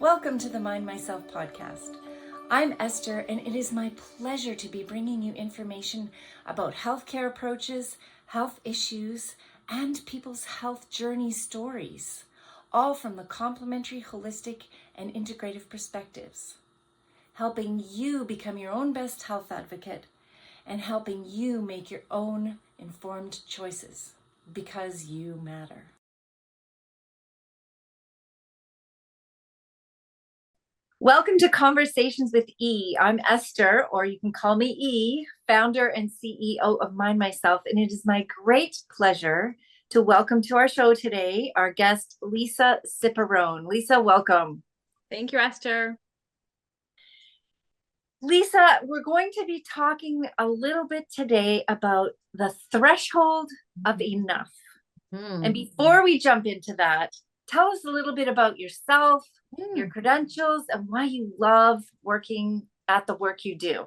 Welcome to the Mind Myself podcast. I'm Esther, and it is my pleasure to be bringing you information about healthcare approaches, health issues, and people's health journey stories, all from the complementary, holistic, and integrative perspectives, helping you become your own best health advocate and helping you make your own informed choices because you matter. Welcome to Conversations with E. I'm Esther, or you can call me E, founder and CEO of Mind Myself, and it is my great pleasure to welcome to our show today our guest, Lisa Cipparone. Lisa, welcome. Thank you, Esther. Lisa, we're going to be talking a little bit today about the threshold of enough. And before we jump into that, tell us a little bit about yourself, your credentials, and why you love working at the work you do.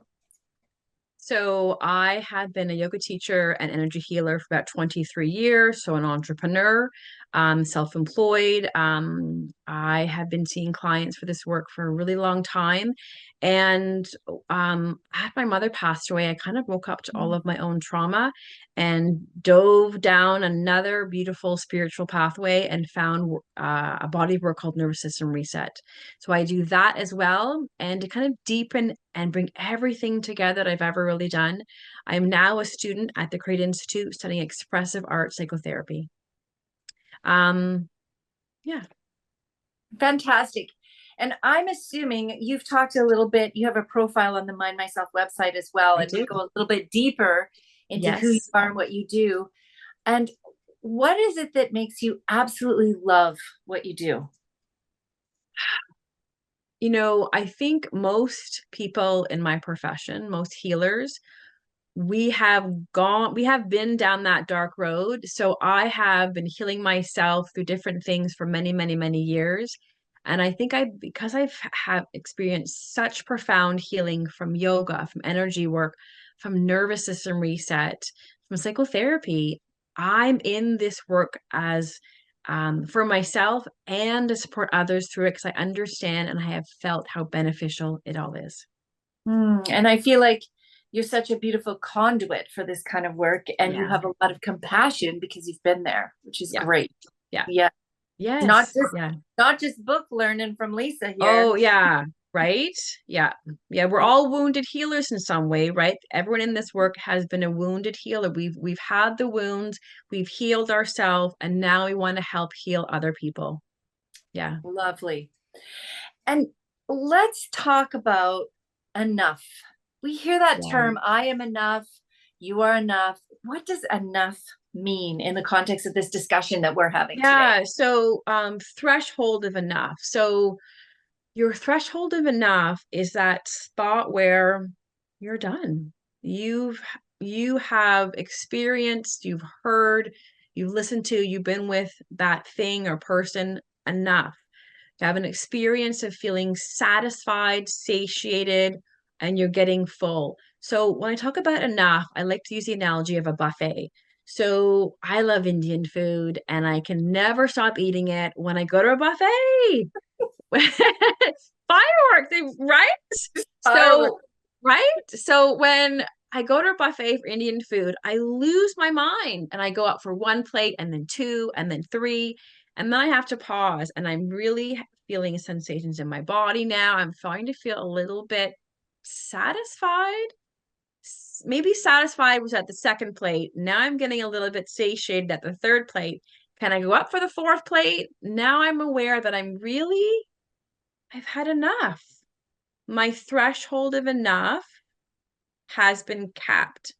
So I have been a yoga teacher and energy healer for about 23 years. So an entrepreneur, self-employed. I have been seeing clients for this work for a really long time. And after my mother passed away, I kind of woke up to all of my own trauma and dove down another beautiful spiritual pathway and found a body of work called nervous system reset. So I do that as well. And to kind of deepen and bring everything together that I've ever really done, I'm now a student at the Create Institute studying expressive art psychotherapy. Yeah. Fantastic. And I'm assuming you've talked a little bit, you have a profile on the Mind Myself website as well, and we go a little bit deeper into who you are and what you do. And what is it that makes you absolutely love what you do? You know, I think most people in my profession, most healers, we have been down that dark road. So I have been healing myself through different things for many, many, many years. And I think because I've have experienced such profound healing from yoga, from energy work, from nervous system reset, from psychotherapy, I'm in this work as for myself and to support others through it because I understand and I have felt how beneficial it all is. And I feel like you're such a beautiful conduit for this kind of work, and you have a lot of compassion because you've been there, which is great. Yes. Not just book learning from Lisa here. Oh yeah. Right. Yeah. We're all wounded healers in some way, right? Everyone in this work has been a wounded healer. We've had the wounds, we've healed ourselves, and now we want to help heal other people. Yeah. Lovely. And let's talk about enough. We hear that term, I am enough, you are enough. What does enough mean in the context of this discussion that we're having today? So threshold of enough. So your threshold of enough is that spot where you're done. You have experienced, you've heard, you've listened to, you've been with that thing or person enough. You have an experience of feeling satisfied, satiated, and you're getting full. So when I talk about enough, I like to use the analogy of a buffet. So I love Indian food and I can never stop eating it when I go to a buffet. Fireworks, right? So when I go to a buffet for Indian food, I lose my mind and I go out for one plate and then two and then three. And then I have to pause and I'm really feeling sensations in my body now. I'm starting to feel a little bit satisfied. Maybe satisfied was at the second plate. Now I'm getting a little bit satiated at the third plate. Can I go up for the fourth plate? Now I'm aware that I've had enough. My threshold of enough has been capped.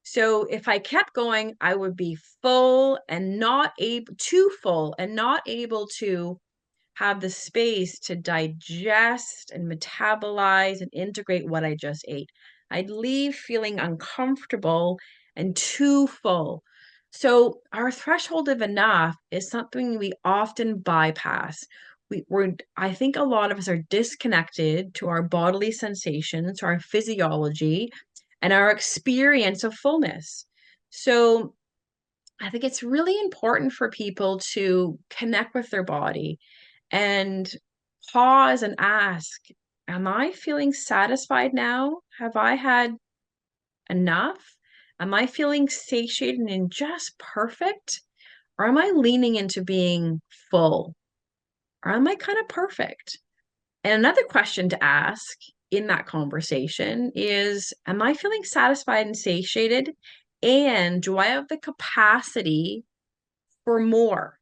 So if I kept going, I would be full and too full and not able to have the space to digest and metabolize and integrate what I just ate. I'd leave feeling uncomfortable and too full. So our threshold of enough is something we often bypass. I think a lot of us are disconnected to our bodily sensations, to our physiology, and our experience of fullness. So I think it's really important for people to connect with their body and pause and ask, am I feeling satisfied now? Have I had enough? Am I feeling satiated and just perfect? Or am I leaning into being full? Or am I kind of perfect? And another question to ask in that conversation is, am I feeling satisfied and satiated? And do I have the capacity for more?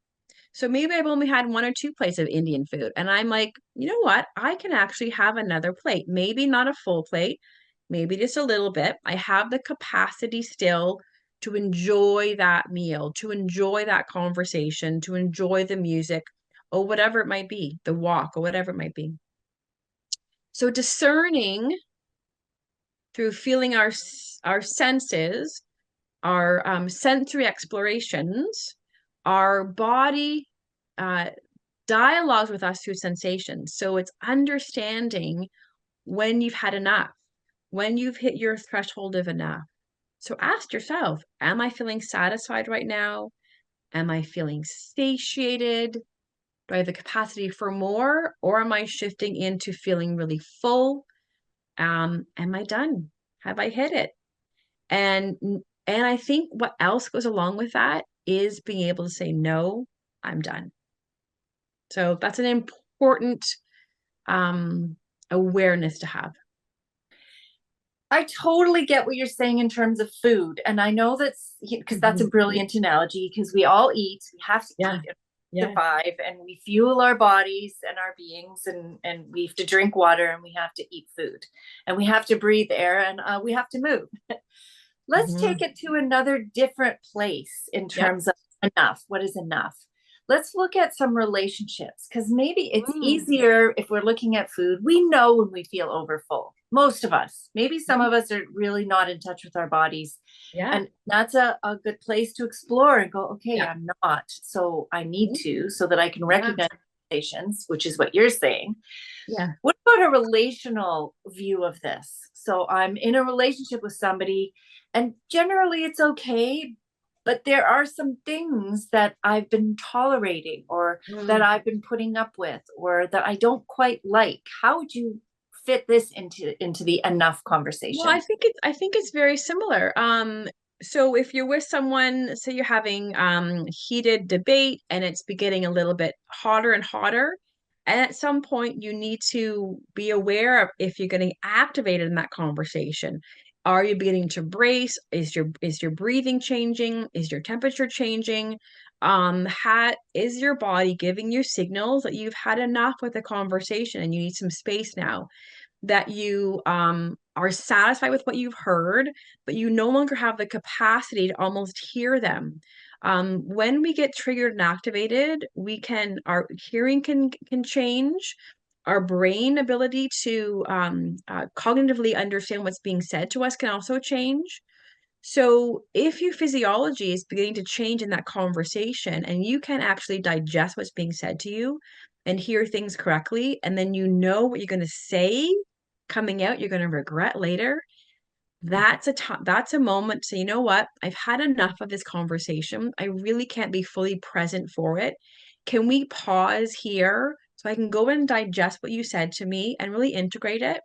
So maybe I've only had one or two plates of Indian food. And I'm like, you know what? I can actually have another plate. Maybe not a full plate, maybe just a little bit. I have the capacity still to enjoy that meal, to enjoy that conversation, to enjoy the music, or whatever it might be, the walk, or whatever it might be. So discerning through feeling our senses, our sensory explorations, our body dialogues with us through sensations. So it's understanding when you've had enough, when you've hit your threshold of enough. So ask yourself, am I feeling satisfied right now? Am I feeling satiated? Do I have the capacity for more? Or am I shifting into feeling really full? Am I done? Have I hit it? And and I think what else goes along with that is being able to say, no, I'm done. So that's an important awareness to have. I totally get what you're saying in terms of food. And I know that's because that's a Mhm. brilliant analogy because we all eat, we have to Yeah. eat and Yeah. survive, and we fuel our bodies and our beings, and we have to drink water and we have to eat food and we have to breathe air and we have to move. Let's take Mhm. it to another different place in Yep. terms of enough. What is enough? Let's look at some relationships because maybe it's Mm. easier if we're looking at food. We know when we feel overfull. Most of us, maybe some Mhm. of us are really not in touch with our bodies. Yeah. And that's a good place to explore and go, okay, Yeah. I'm not. So I need Mhm. to, so that I can Yeah. recognize sensations, which is what you're saying. Yeah. What about a relational view of this? So I'm in a relationship with somebody, and generally it's okay, but there are some things that I've been tolerating or that Mm. I've been putting up with or that I don't quite like. How would you fit this into the enough Well, conversation? I think it's very similar. So if you're with someone, say you're having heated debate and it's getting a little bit hotter and hotter, and at some point you need to be aware of if you're getting activated in that conversation. Are you beginning to brace? Is your breathing changing? Is your temperature changing? Is your body giving you signals that you've had enough with the conversation and you need some space now? That you are satisfied with what you've heard, but you no longer have the capacity to almost hear them. When we get triggered and activated, our hearing can change. Our brain ability to cognitively understand what's being said to us can also change. So if your physiology is beginning to change in that conversation and you can actually digest what's being said to you and hear things correctly, and then you know what you're going to say coming out, you're going to regret later. That's a moment to say, you know what? I've had enough of this conversation. I really can't be fully present for it. Can we pause here so I can go and digest what you said to me and really integrate it?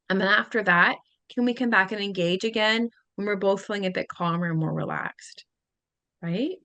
And then after that, can we come back and engage again when we're both feeling a bit calmer and more relaxed? Right?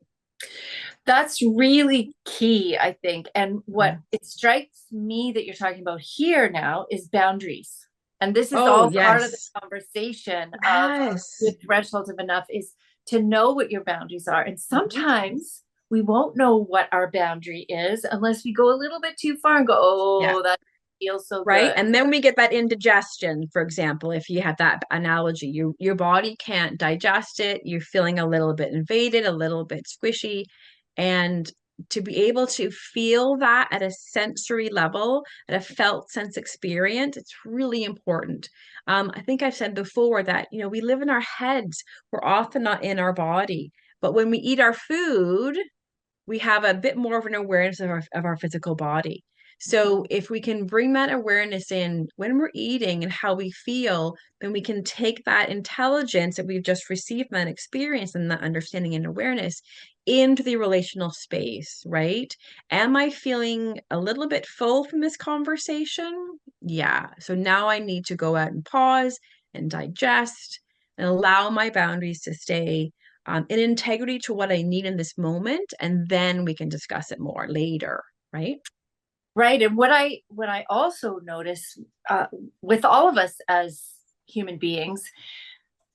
That's really key, I think. And what Yeah. it strikes me that you're talking about here now is boundaries. And this is Oh, all part of the yes. conversation of the Yes. threshold of enough is to know what your boundaries are. And Mhm. sometimes we won't know what our boundary is unless we go a little bit too far and go, Yeah. oh, that feels so Right. good. And then we get that indigestion, for example, if you have that analogy, your body can't digest it, you're feeling a little bit invaded, a little bit squishy. And to be able to feel that at a sensory level, at a felt sense experience, it's really important. I think I've said before that, we live in our heads, we're often not in our body. But when we eat our food, we have a bit more of an awareness of our physical body. So if we can bring that awareness in when we're eating and how we feel, then we can take that intelligence that we've just received from that experience and that understanding and awareness into the relational space, right? Am I feeling a little bit full from this conversation? Yeah. So now I need to go out and pause and digest and allow my boundaries to stay in integrity to what I need in this moment. And then we can discuss it more later, right? Right. And what I also notice with all of us as human beings,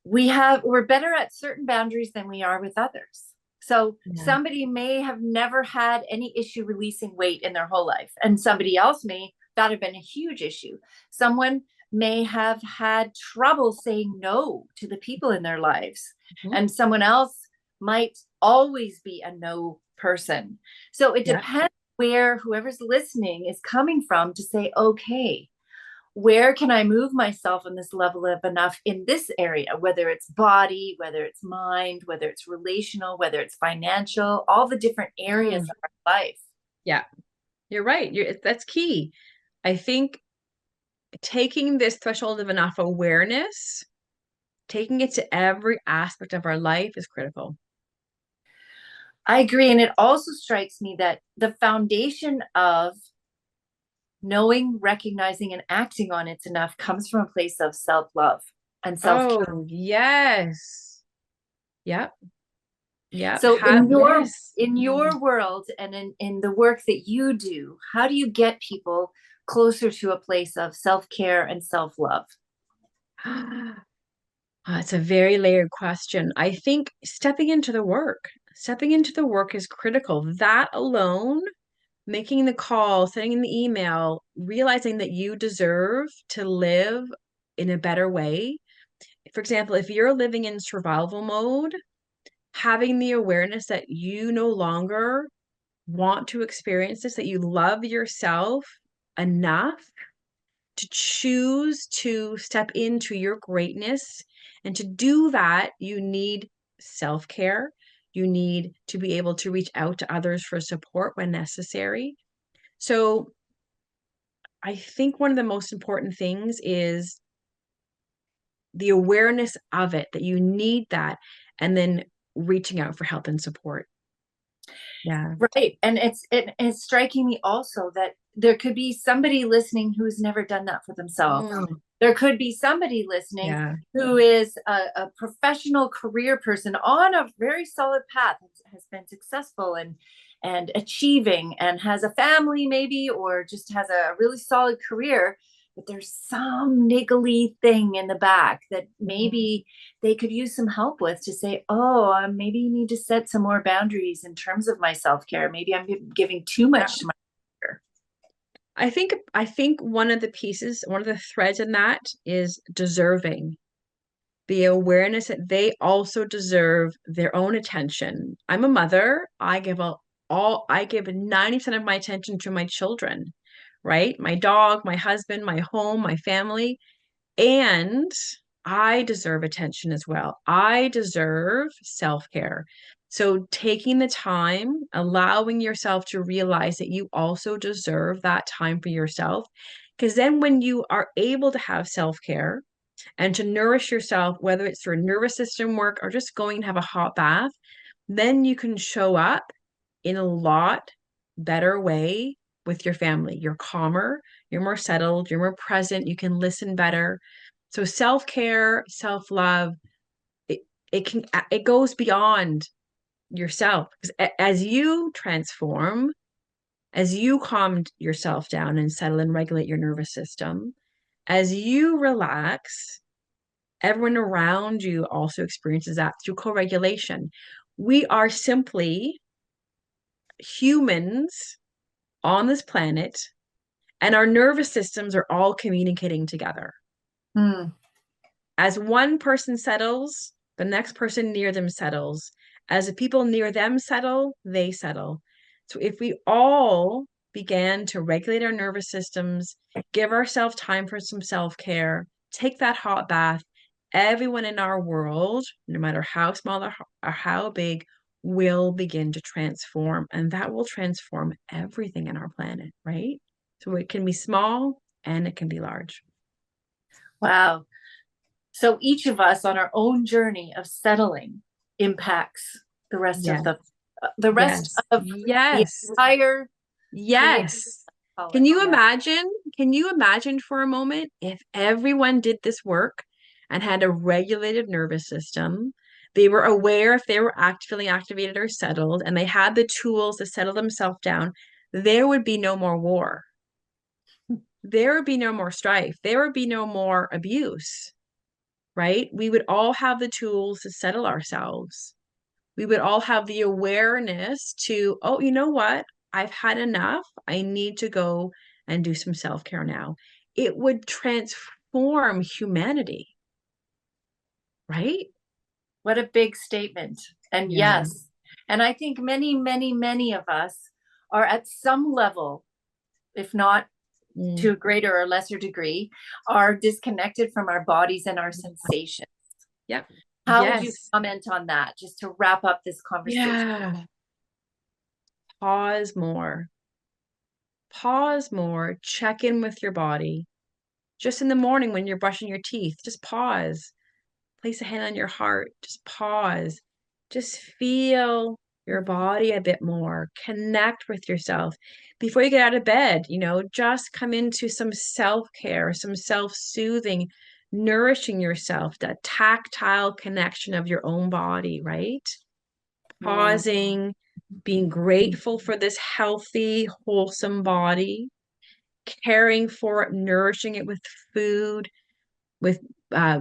we're better at certain boundaries than we are with others. So Yeah. somebody may have never had any issue releasing weight in their whole life, and somebody else may that have been a huge issue. Someone may have had trouble saying no to the people in their lives, Mhm. and someone else might always be a no person. So it Yeah. depends where whoever's listening is coming from to say, okay, where can I move myself in this level of enough in this area, whether it's body, whether it's mind, whether it's relational, whether it's financial, all the different areas Mm. of our life. Yeah. You're right. That's key. I think taking this threshold of enough awareness, taking it to every aspect of our life is critical. I agree. And it also strikes me that the foundation of knowing, recognizing, and acting on it's enough comes from a place of self love and self care. Oh, yes. Yep. Yep. So Yes. in your world and in the work that you do, how do you get people closer to a place of self-care and self-love? It's a very layered question. I think stepping into the work is critical. That alone, making the call, sending the email, realizing that you deserve to live in a better way. For example, if you're living in survival mode, having the awareness that you no longer want to experience this, that you love yourself enough to choose to step into your greatness. And to do that, you need self care. You need to be able to reach out to others for support when necessary. So, I think one of the most important things is the awareness of it, that you need that, and then reaching out for help and support. Yeah. Right. And it's striking me also that there could be somebody listening who's never done that for themselves. Mm, There could be somebody listening yeah. who is a professional career person on a very solid path, has been successful and achieving and has a family maybe, or just has a really solid career, but there's some niggly thing in the back that maybe they could use some help with to say, oh, maybe you need to set some more boundaries in terms of my self-care. Maybe I'm giving too Yeah. much to my care. I think one of the pieces, one of the threads in that is deserving. The awareness that they also deserve their own attention. I'm a mother. I give 90% of my attention to my children, right? My dog, my husband, my home, my family. And I deserve attention as well. I deserve self-care. So taking the time, allowing yourself to realize that you also deserve that time for yourself. Because then when you are able to have self-care and to nourish yourself, whether it's through nervous system work or just going and have a hot bath, then you can show up in a lot better way with your family. You're calmer, you're more settled, you're more present, you can listen better. So self-care, self-love, it, it goes beyond yourself. Because as you transform, as you calm yourself down and settle and regulate your nervous system, as you relax, everyone around you also experiences that through co-regulation. We are simply humans on this planet, and our nervous systems are all communicating together. Hmm. As one person settles, the next person near them settles. As the people near them settle, they settle. So if we all began to regulate our nervous systems, give ourselves time for some self-care, take that hot bath, everyone in our world, no matter how small or how big, will begin to transform. And that will transform everything in our planet, right? So it can be small and it can be large. Wow. So each of us on our own journey of settling impacts the rest Yeah. of the rest Yes. of the Yes. entire creation. Yes. Can you imagine? Can you imagine for a moment if everyone did this work and had a regulated nervous system? They were aware if they were feeling activated or settled, and they had the tools to settle themselves down, there would be no more war. There would be no more strife. There would be no more abuse, right? We would all have the tools to settle ourselves. We would all have the awareness to, oh, you know what? I've had enough. I need to go and do some self-care now. It would transform humanity, right? What a big statement. And Yeah. yes, and I think many, many, many of us are at some level, if not to a greater or lesser degree, are disconnected from our bodies and our sensations. Yep. How would you Yes. comment on that, just to wrap up this conversation? Yeah. Pause more. Pause more. Check in with your body. Just in the morning when you're brushing your teeth, just pause. Place a hand on your heart. Just pause. Just feel your body a bit more. Connect with yourself. Before you get out of bed, just come into some self-care, some self-soothing, nourishing yourself, that tactile connection of your own body, right? Pausing, being grateful for this healthy, wholesome body, caring for it, nourishing it with food, with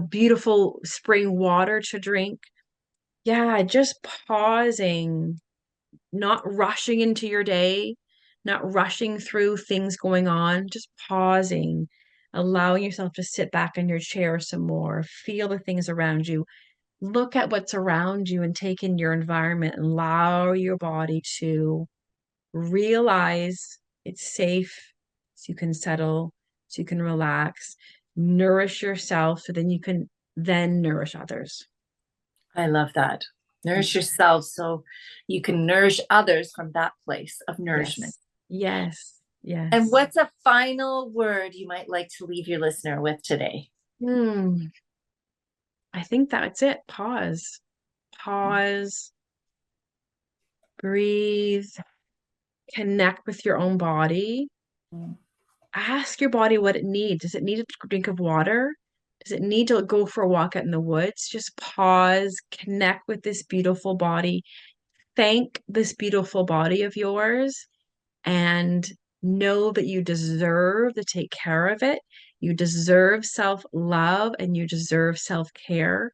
beautiful spring water to drink. Yeah, just pausing, not rushing into your day, not rushing through things going on, just pausing, allowing yourself to sit back in your chair some more, feel the things around you, look at what's around you and take in your environment and allow your body to realize it's safe so you can settle, so you can relax, nourish yourself so then you can then nourish others. I love that. Nourish yourself so you can nourish others from that place of nourishment. Yes. Yes. And what's a final word you might like to leave your listener with today? I think that's it. Pause. Pause. Breathe. Connect with your own body. Ask your body what it needs. Does it need a drink of water? Does it need to go for a walk out in the woods? Just pause, connect with this beautiful body. Thank this beautiful body of yours and know that you deserve to take care of it. You deserve self-love and you deserve self-care.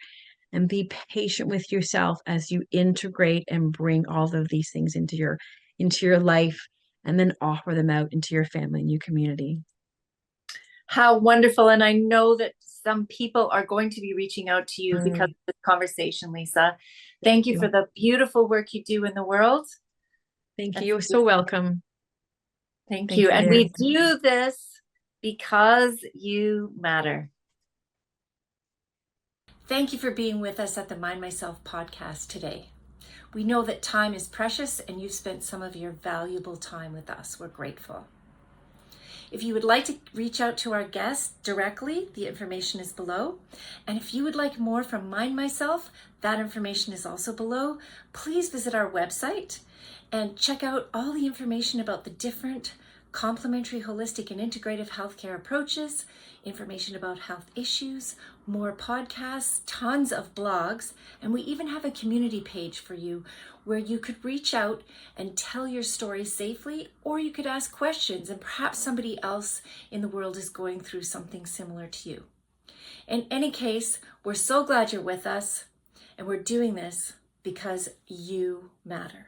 And be patient with yourself as you integrate and bring all of these things into your life and then offer them out into your family and your community. How wonderful. And I know that some people are going to be reaching out to you because of this conversation, Lisa. Thank you for the beautiful work you do in the world. Thank you. You're so welcome. Thank you. And we do this because you matter. Thank you for being with us at the Mind Myself podcast today. We know that time is precious and you've spent some of your valuable time with us. We're grateful. If you would like to reach out to our guests directly, the information is below. And if you would like more from Mind Myself, that information is also below. Please visit our website and check out all the information about the different complementary, holistic, and integrative healthcare approaches, information about health issues, more podcasts, tons of blogs, and we even have a community page for you where you could reach out and tell your story safely, or you could ask questions and perhaps somebody else in the world is going through something similar to you. In any case, we're so glad you're with us, and we're doing this because you matter.